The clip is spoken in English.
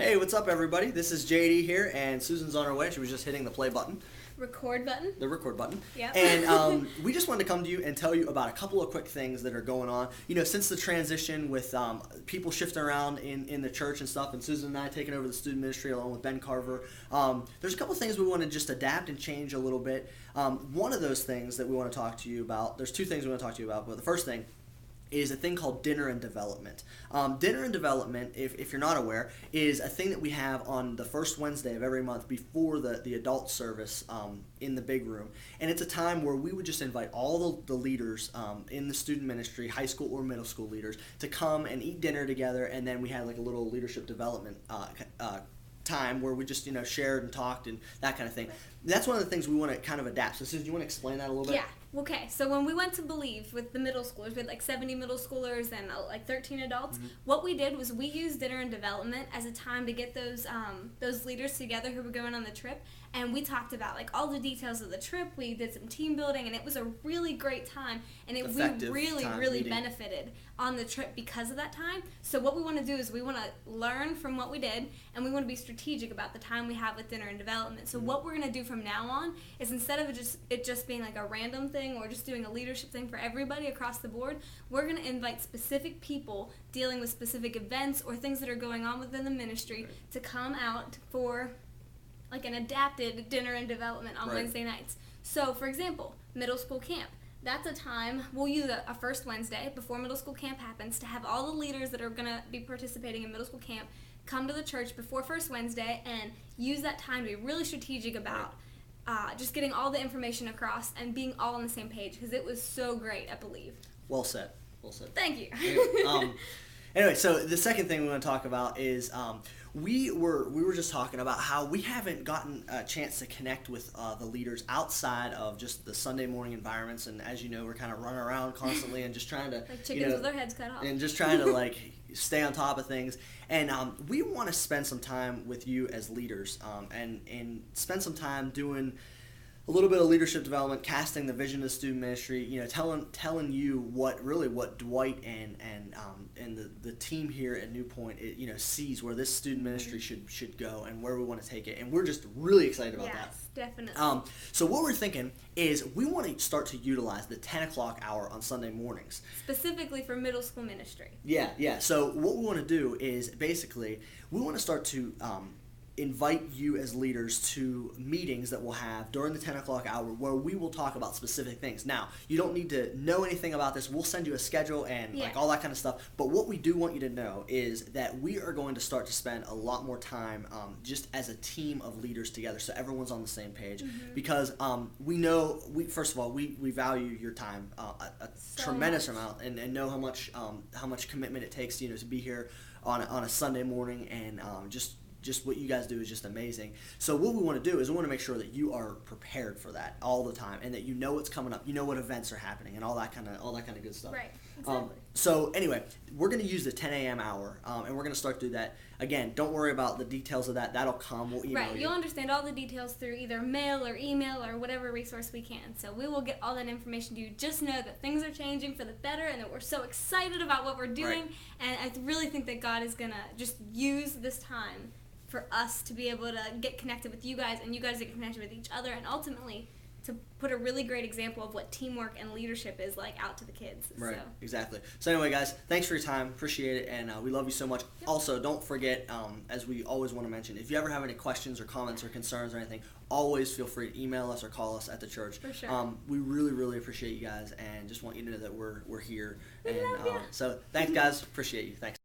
Hey, what's up, everybody? This is JD here, and Susan's on her way. She was just hitting the play button. Record button? The record button. Yep. And we just wanted to come to you and tell you about a couple of quick things that are going on. You know, since the transition with people shifting around in the church and stuff, and Susan and I taking over the student ministry along with Ben Carver, there's a couple of things we want to just adapt and change a little bit. One of those things that we want to talk to you about, there's two things we want to talk to you about, but the first thing is a thing called Dinner and Development. Dinner and Development, if you're not aware, is a thing that we have on the first Wednesday of every month before the adult service in the big room. And it's a time where we would just invite all the leaders in the student ministry, high school or middle school leaders, to come and eat dinner together, and then we had like a little leadership development time where we just shared and talked and that kind of thing. That's one of the things we want to kind of adapt. So Susan, do you want to explain that a little bit? Yeah. Okay, so when we went to Believe with the middle schoolers, we had like 70 middle schoolers and like 13 adults. Mm-hmm. What we did was we used Dinner and Development as a time to get those leaders together who were going on the trip, and we talked about like all the details of the trip. We did some team building, and it was a really great time, and we really benefited on the trip because of that time. So what we want to do is we want to learn from what we did, and we want to be strategic about the time we have with Dinner and Development. So what we're going to do from now on is, instead of it just being like a random thing or just doing a leadership thing for everybody across the board, we're going to invite specific people dealing with specific events or things that are going on within the ministry to come out for like an adapted Dinner and Development on Wednesday nights. So, for example, middle school camp. That's a time, we'll use a first Wednesday before middle school camp happens to have all the leaders that are going to be participating in middle school camp come to the church before first Wednesday and use that time to be really strategic about just getting all the information across and being all on the same page, because it was so great, I believe. Well said. Well said. Thank you. Anyway, so the second thing we want to talk about is we were just talking about how we haven't gotten a chance to connect with the leaders outside of just the Sunday morning environments, and as you know, we're kind of running around constantly and just trying to like chickens with their heads cut off, and just trying to like stay on top of things. And we want to spend some time with you as leaders, and spend some time doing a little bit of leadership development, casting the vision of the student ministry, telling you what Dwight and the team here at New Point sees where this student ministry should go and where we want to take it, and we're just really excited about that. Yes, definitely. So what we're thinking is we want to start to utilize the 10 o'clock hour on Sunday mornings, specifically for middle school ministry. Yeah. So what we want to do is basically we want to start to invite you as leaders to meetings that we'll have during the 10 o'clock hour where we will talk about specific things. Now, you don't need to know anything about this. We'll send you a schedule and like all that kind of stuff. But what we do want you to know is that we are going to start to spend a lot more time just as a team of leaders together, so everyone's on the same page. Mm-hmm. Because we know, first of all, we value your time a tremendous amount, and know how much commitment it takes to be here on a Sunday morning, and just what you guys do is just amazing. So what we want to do is we want to make sure that you are prepared for that all the time, and that you know what's coming up, you know what events are happening, and all that kind of good stuff. Right. Exactly. So anyway, we're going to use the 10 a.m. hour, and we're going to start to do that. Again, don't worry about the details of that. That'll come. We'll email you. Right. You'll understand all the details through either mail or email or whatever resource we can. So we will get all that information to you. Just know that things are changing for the better, and that we're so excited about what we're doing. Right. And I really think that God is going to just use this time for us to be able to get connected with you guys, and you guys to get connected with each other, and ultimately to put a really great example of what teamwork and leadership is like out to the kids. Right, exactly. So anyway, guys, thanks for your time. Appreciate it, and we love you so much. Yep. Also, don't forget, as we always want to mention, if you ever have any questions or comments or concerns or anything, always feel free to email us or call us at the church. For sure. We really, really appreciate you guys, and just want you to know that we're here. We love you. So thanks, guys. Appreciate you. Thanks.